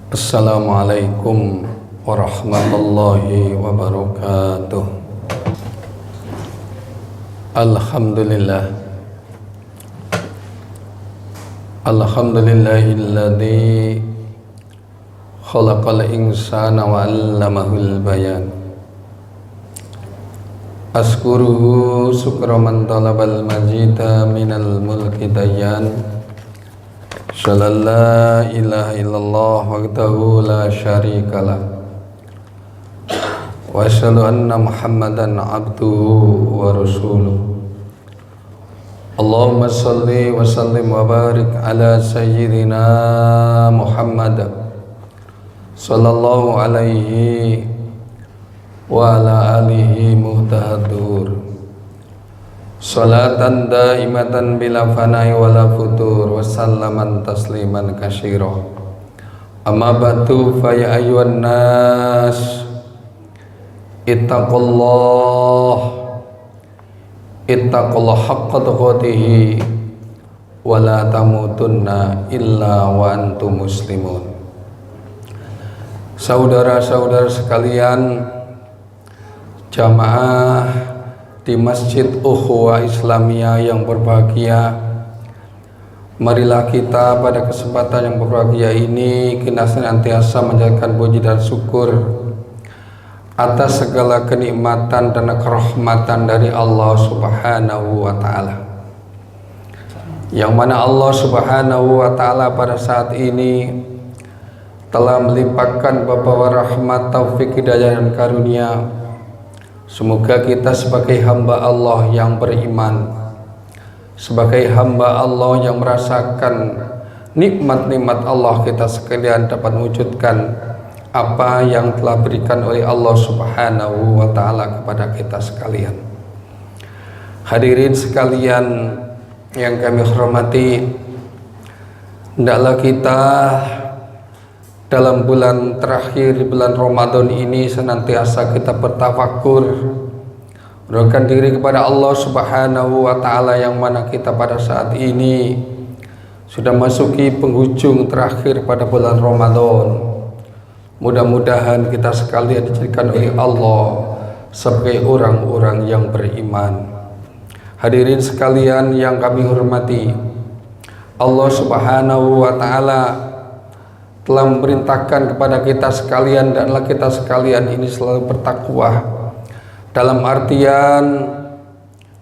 Assalamualaikum warahmatullahi wabarakatuh. Alhamdulillah. Alhamdulillahilladzi khalaqal insana wa 'allamahul bayan. Askuruhu syukra man talabal majida minal mulki dayan. Shallallahu ilaha illallah wahdahu la syarikalah. Wa asyhadu anna Muhammadan abduhu wa rasuluh. Allahumma salli wa sallim wa barik ala sayyidina Muhammad sallallahu alaihi wa ala alihi muhtahadur. Salatan daimatan bila fanai wala futur wa sallaman tasliman katsira. Amma ba'du fa ya ayyuhan nas ittaqullah haqqa tuqatih wa la tamutunna illa wa antum muslimun. Saudara-saudara sekalian, jamaah di Masjid Ukhuwah Islamiyah yang berbahagia, marilah kita pada kesempatan yang berbahagia ini kita senantiasa menjadikan puji dan syukur atas segala kenikmatan dan kerahmatan dari Allah Subhanahu wa Ta'ala, yang mana Allah Subhanahu wa Ta'ala pada saat ini telah melimpahkan bawa rahmat, taufik, hidayah dan karunia. Semoga kita sebagai hamba Allah yang beriman, sebagai hamba Allah yang merasakan nikmat-nikmat Allah, kita sekalian dapat mewujudkan apa yang telah berikan oleh Allah Subhanahu wa Ta'ala kepada kita sekalian. Hadirin sekalian yang kami hormati, hendaklah kita dalam bulan terakhir, bulan Ramadan ini, senantiasa kita bertafakur, mendekatkan diri kepada Allah Subhanahu wa Ta'ala, yang mana kita pada saat ini sudah masuki penghujung terakhir pada bulan Ramadan. Mudah-mudahan kita sekalian dijadikan oleh Allah sebagai orang-orang yang beriman. Hadirin sekalian yang kami hormati, Allah Subhanahu wa Ta'ala telah memerintahkan kepada kita sekalian, danlah kita sekalian ini selalu bertakwa, dalam artian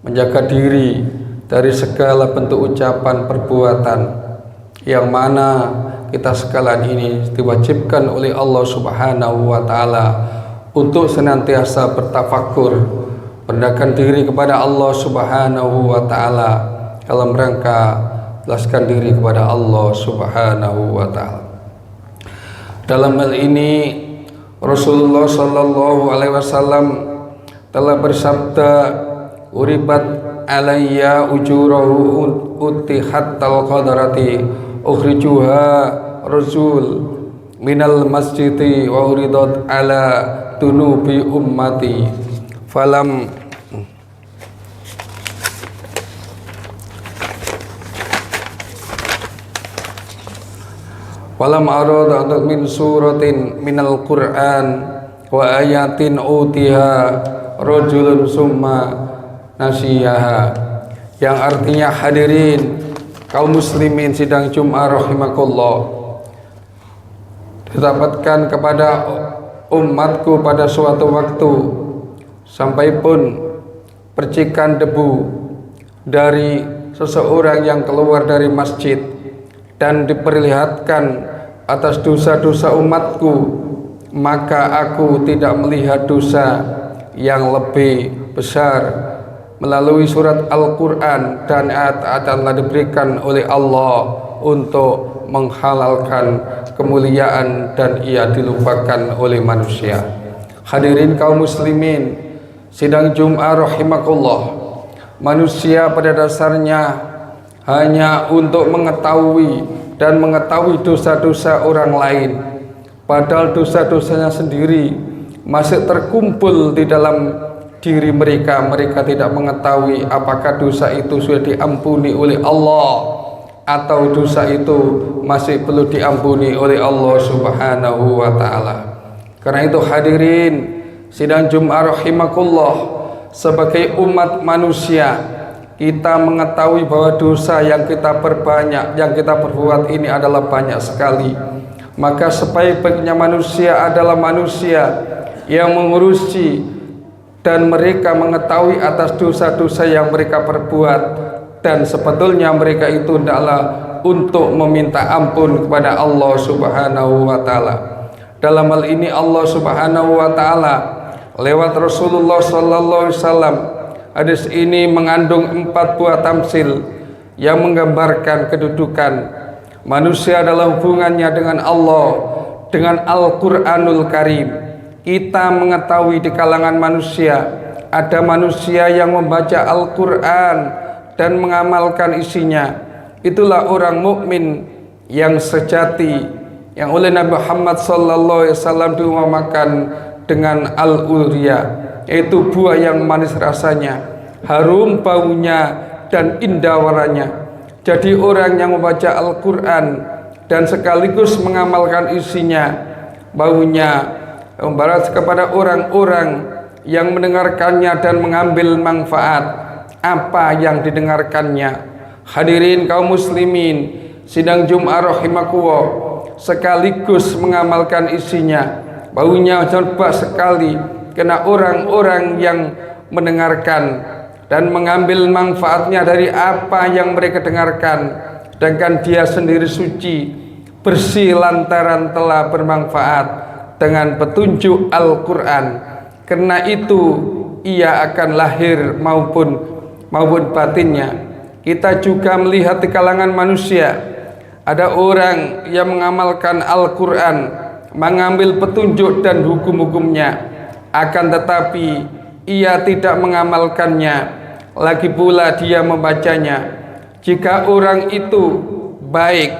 menjaga diri dari segala bentuk ucapan perbuatan yang mana kita sekalian ini diwajibkan oleh Allah Subhanahu wa Ta'ala untuk senantiasa bertafakur, mendekatkan diri kepada Allah Subhanahu wa Ta'ala dalam rangka jelaskan diri kepada Allah Subhanahu wa Ta'ala. Dalam hal ini Rasulullah sallallahu alaihi wasallam telah bersabda, "Uribat alayya ujurahu utihat qadarati ukhrijuha rasul minal masjidi wa uridat ala dunubi ummati falam walam arada min suratin minal Qur'an wa ayatin utiha rajulun summa nasiyaha." Yang artinya, hadirin kaum muslimin sidang Jumat rahimakumullah, didapatkan kepada umatku pada suatu waktu sampai pun percikan debu dari seseorang yang keluar dari masjid dan diperlihatkan atas dosa-dosa umatku, maka aku tidak melihat dosa yang lebih besar melalui surat Al-Quran dan ayat-ayat yang telah diberikan oleh Allah untuk menghalalkan kemuliaan dan ia dilupakan oleh manusia. Hadirin kaum muslimin sidang Jumat rahimakumullah, manusia pada dasarnya hanya untuk mengetahui dan mengetahui dosa-dosa orang lain, padahal dosa-dosanya sendiri masih terkumpul di dalam diri mereka. Mereka tidak mengetahui apakah dosa itu sudah diampuni oleh Allah atau dosa itu masih perlu diampuni oleh Allah Subhanahu wa taala. Karena itu hadirin sidang Jumat rahimakumullah, sebagai umat manusia kita mengetahui bahwa dosa yang kita perbanyak, yang kita perbuat ini adalah banyak sekali. Maka sebaik-baiknya manusia adalah manusia yang mengurusi dan mereka mengetahui atas dosa-dosa yang mereka perbuat, dan sebetulnya mereka itu adalah untuk meminta ampun kepada Allah Subhanahu wa taala. Dalam hal ini Allah Subhanahu wa taala lewat Rasulullah sallallahu alaihi wasallam, hadis ini mengandung 4 buah tamsil yang menggambarkan kedudukan manusia adalah hubungannya dengan Allah, dengan Al-Quranul Karim. Kita mengetahui di kalangan manusia ada manusia yang membaca Al-Quran dan mengamalkan isinya. Itulah orang mukmin yang sejati, yang oleh Nabi Muhammad SAW diumpamakan dengan al-uriya, yaitu buah yang manis rasanya, harum baunya, dan indah warnanya. Jadi orang yang membaca Al-Quran dan sekaligus mengamalkan isinya, baunya membalas kepada orang-orang yang mendengarkannya dan mengambil manfaat apa yang didengarkannya. Hadirin kaum muslimin sidang Jumat rahimakumullah, sekaligus mengamalkan isinya, baunya coba sekali kena orang-orang yang mendengarkan dan mengambil manfaatnya dari apa yang mereka dengarkan, sedangkan dia sendiri suci, bersih lantaran telah bermanfaat dengan petunjuk Al-Quran. Karena itu ia akan lahir maupun batinnya. Kita juga melihat di kalangan manusia ada orang yang mengamalkan Al-Quran, mengambil petunjuk dan hukum-hukumnya, akan tetapi ia tidak mengamalkannya, lagi pula dia membacanya. Jika orang itu baik,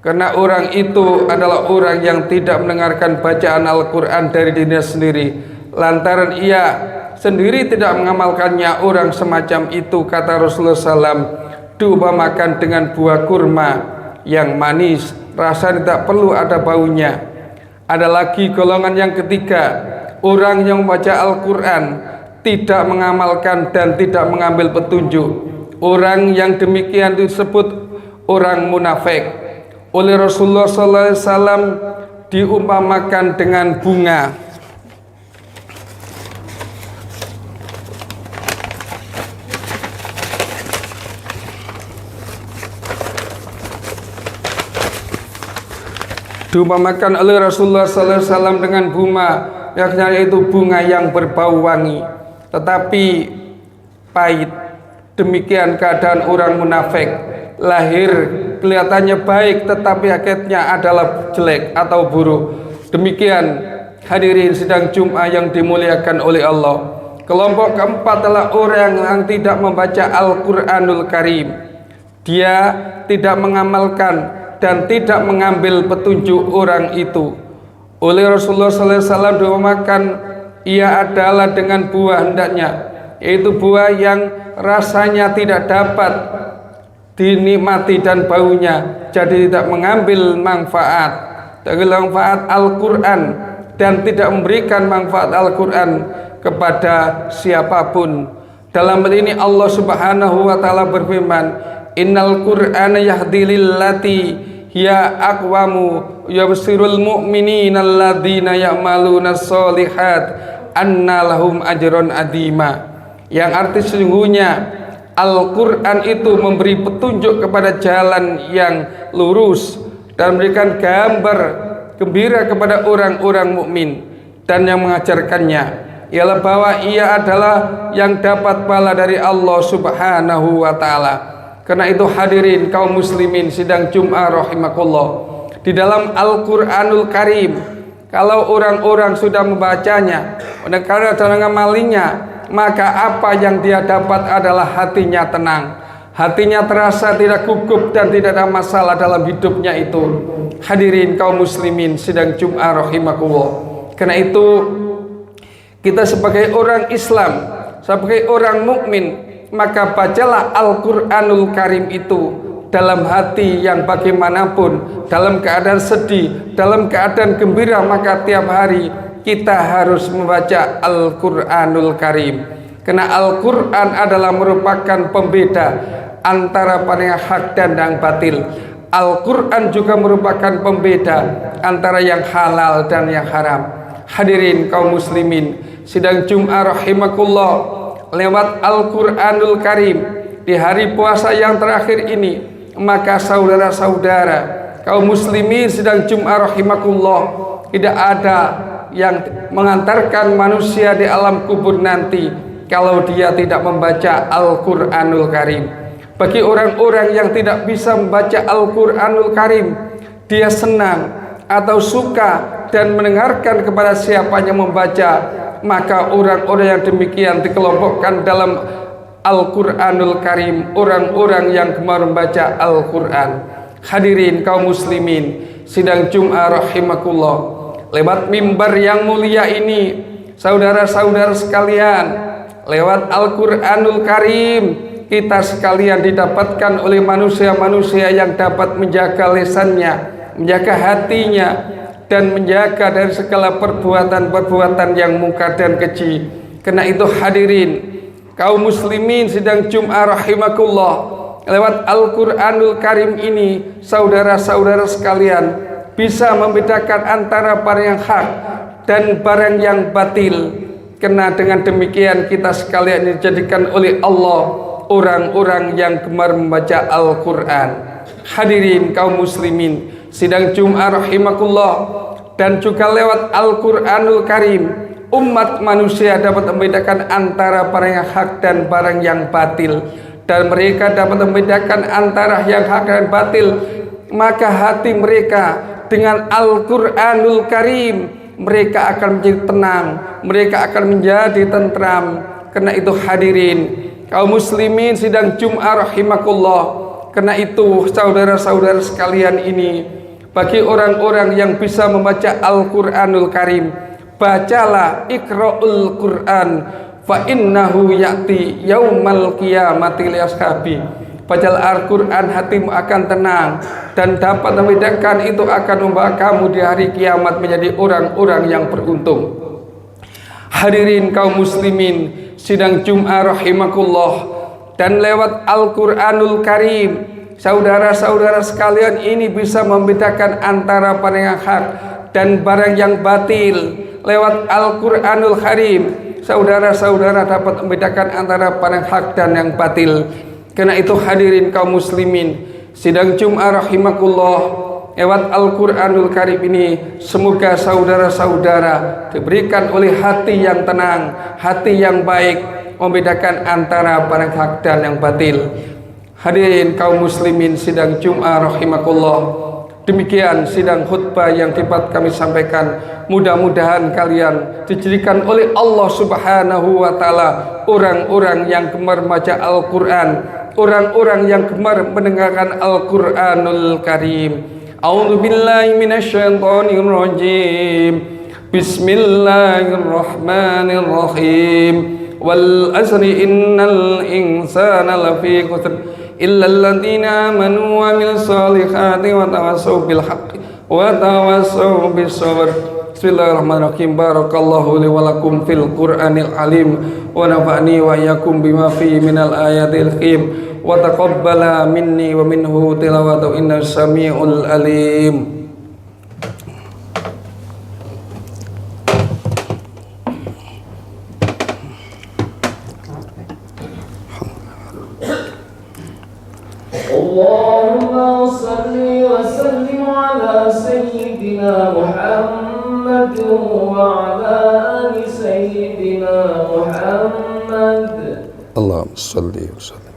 karena orang itu adalah orang yang tidak mendengarkan bacaan Al-Quran dari dirinya sendiri, lantaran ia sendiri tidak mengamalkannya, orang semacam itu, kata Rasulullah SAW, diumpamakan dengan buah kurma yang manis, rasa tidak perlu ada baunya. Ada lagi golongan yang ketiga, orang yang membaca Al-Quran tidak mengamalkan dan tidak mengambil petunjuk. Orang yang demikian disebut orang munafik. Oleh Rasulullah SAW diumpamakan dengan bunga. Diumpamakan oleh Rasulullah SAW dengan bunga, yaitu bunga yang berbau wangi, tetapi pahit. Demikian keadaan orang munafik, lahir kelihatannya baik tetapi hakikatnya adalah jelek atau buruk. Demikian hadirin sidang Jumat yang dimuliakan oleh Allah. Kelompok keempat adalah orang yang tidak membaca Al-Quranul Karim. Dia tidak mengamalkan dan tidak mengambil petunjuk orang itu. Oleh Rasulullah SAW diumpamakan ia adalah dengan buah hendaknya, yaitu buah yang rasanya tidak dapat dinikmati dan baunya, jadi tidak mengambil manfaat dari manfaat Al-Quran dan tidak memberikan manfaat Al-Quran kepada siapapun. Dalam hal ini Allah Subhanahu wa taala berfirman, Innal Qur'ana yahdi lillati hiya aqwamu yabsirul mu'minina alladzina ya'maluna sholihat anna lahum ajron adima. Yang arti sesungguhnya Al-Quran itu memberi petunjuk kepada jalan yang lurus dan memberikan gambar gembira kepada orang-orang mukmin, dan yang mengajarkannya ialah bahwa ia adalah yang dapat pahala dari Allah Subhanahu wa taala. Karena itu hadirin kaum muslimin sidang Jumat rahimakumullah, di dalam Al-Quranul Karim, kalau orang-orang sudah membacanya dan karena dalam ngamalinya, maka apa yang dia dapat adalah hatinya tenang, hatinya terasa tidak gugup dan tidak ada masalah dalam hidupnya itu. Hadirin kaum muslimin sidang Jumat rahimakumullah. Karena itu kita sebagai orang Islam, sebagai orang mukmin, maka bacalah Al-Quranul Karim itu dalam hati yang bagaimanapun, dalam keadaan sedih, dalam keadaan gembira, maka tiap hari kita harus membaca Al-Quranul Karim. Karena Al-Quran adalah merupakan pembeda antara yang hak dan yang batil. Al-Quran juga merupakan pembeda antara yang halal dan yang haram. Hadirin kaum muslimin, sidang Jum'ah rahimakumullah, lewat Al-Quranul Karim di hari puasa yang terakhir ini, maka saudara-saudara kaum muslimin sidang Jum'ah rahimakumullah, tidak ada yang mengantarkan manusia di alam kubur nanti kalau dia tidak membaca Al-Quranul Karim. Bagi orang-orang yang tidak bisa membaca Al-Quranul Karim, dia senang atau suka dan mendengarkan kepada siapa yang membaca, maka orang-orang yang demikian dikelompokkan dalam Al-Quranul Karim, orang-orang yang gemar membaca Al-Quran. Hadirin kaum muslimin sidang Jum'ah rahimakumullah, lewat mimbar yang mulia ini, saudara-saudara sekalian, lewat Al-Quranul Karim, kita sekalian didapatkan oleh manusia-manusia yang dapat menjaga lisannya, menjaga hatinya, dan menjaga dari segala perbuatan-perbuatan yang mungkar dan keji. Karena itu hadirin kaum muslimin sidang Jum'ah rahimakumullah, lewat Al-Quranul Karim ini, saudara-saudara sekalian bisa membedakan antara barang yang hak dan barang yang batil. Karena dengan demikian kita sekalian dijadikan oleh Allah orang-orang yang gemar membaca Al-Quran. Hadirin kaum muslimin sidang Jum'ah rahimakumullah, dan juga lewat Al-Quranul Karim umat manusia dapat membedakan antara barang yang hak dan barang yang batil, dan mereka dapat membedakan antara yang hak dan batil. Maka hati mereka dengan Al-Quranul Karim, mereka akan menjadi tenang, mereka akan menjadi tentram. Karena itu hadirin kaum muslimin sidang Jum'ah rahimakumullah, karena itu saudara-saudara sekalian ini, bagi orang-orang yang bisa membaca Al-Quranul Karim, bacalah Iqra'ul Quran fa innahu ya'ti yaumal qiyamati li ashabi. Bacalah Al-Quran, hatimu akan tenang dan dapat membedakan, itu akan membawa kamu di hari kiamat menjadi orang-orang yang beruntung. Hadirin kaum muslimin sidang Jum'ah rahimakumullah, dan lewat Al-Quranul Karim, saudara-saudara sekalian ini bisa membedakan antara barang yang hak dan barang yang batil. Lewat Al-Quranul Karim, saudara-saudara dapat membedakan antara barang hak dan yang batil. Karena itu hadirin kaum muslimin sidang Jum'ah rahimakumullah, lewat Al-Quranul Karim ini, semoga saudara-saudara diberikan oleh hati yang tenang, hati yang baik, membedakan antara barang hak dan yang batil. Hadirin kaum muslimin sidang Jum'ah rahimakumullah, demikian sidang khutbah yang dapat kami sampaikan. Mudah-mudahan kalian dijadikan oleh Allah Subhanahu wa Ta'ala orang-orang yang gemar membaca Al-Quran, orang-orang yang gemar mendengarkan Al-Quranul Karim. A'udzu billahi minasyaitonir rajim. Bismillahirrahmanirrahim. Wal asri innal insana lafi khusr illa alladziina amanu wa 'amilus solihati wa tawassaw bil haqqi wa tawassaw bis sabr. Bismillahirrahmanirrahim. Barakallahu li wa lakum fil Qur'anil alim wa nafa'ni wa iyyakum bima fihi minal ayatil hakim wa taqabbala minni wa minhu tilawatu innas samiul alim. Allahumma salli wa sallim ala sayyidina Muhammad wa ala ali sayyidina Muhammad. Allahumma salli wa sallim.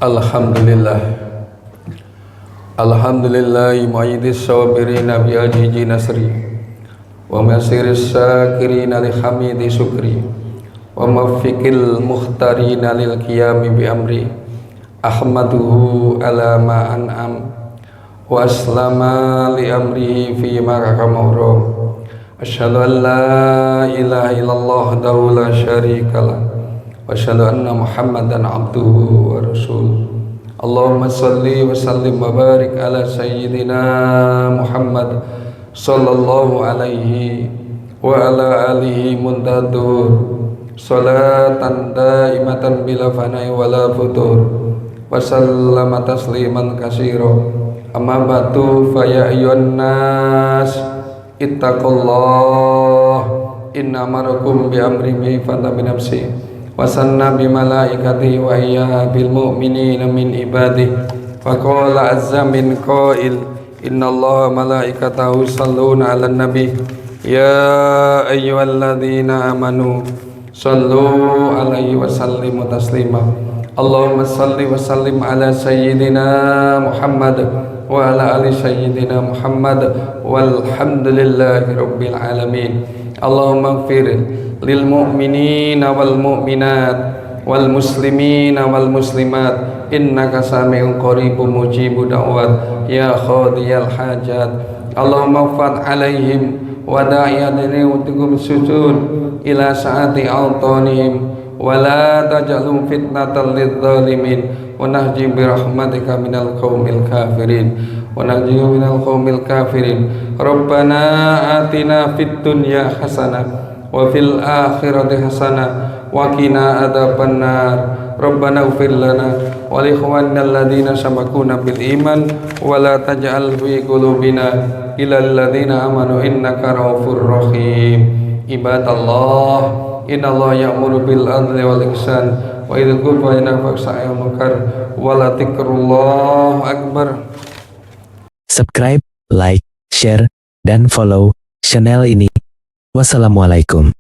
Alhamdulillah, alhamdulillahi mu'ayyidis sabirina bi ajiji nasri wa masiris sakirina li hamidi syukri wa mafiqil mukhtarina lil qiyami bi amri ahmaduhu ala ma an'am wa aslama li amrihi fi ma kakamaurom. Asyhadu an la ilaha illallah wahdahu la syarikalah wa asyhadu anna Muhammadan abduhu wa rasuluh. Allahumma salli wa sallim wa barik ala sayyidina Muhammad sallallahu alaihi wa ala alihi muntadur salatan daimatan bila fanai wala futur wa sallama tasliman katsira. Amma ba'du fa ya ayyuhan nas ittaqullah inna amarakum bi amri bi fanta bi nafsi wa sanna bi malaikatihi wa iyya bil mu'minina min ibadihi fa qala azza min qail inna allaha malaikatahu yusalluna 'alan nabi ya ayyuhalladzina amanu sallu alaihi wa sallimu taslima. Allahumma salli wa sallim ala sayyidina Muhammad wa ala ali sayyidina Muhammad walhamdulillahi rabbil alamin. Allahumma ighfir lil mu'minina wal mu'minat wal muslimina wal muslimat innaka sami'un qaribun mujibu da'wat ya qadiyal hajat. Allahumma fad alaihim wa da'iyadini utikum sujud ila saati autanihim wa la taj'alhum fitnatan lidh-dhalimin wa nahji bi rahmatika minal qaumil kafirin wa nahji minal qaumil kafirin. Rabbana atina fid dunya hasanah wa fil akhirati hasanah wa qina adzabannar. Rabbana ighfir lana wa li ikhwanina alladhina sabaquna bil iman wa la taj'al fi qulubina ilal ladzina amanu innaka raufur rahim. Ibadallah, innallaha ya'muru bil adli wal ihsan wa idza qultu inna fa'sa'il munkar wa la dzikrullah akbar. Subscribe, like, share, dan follow channel ini. Wassalamualaikum.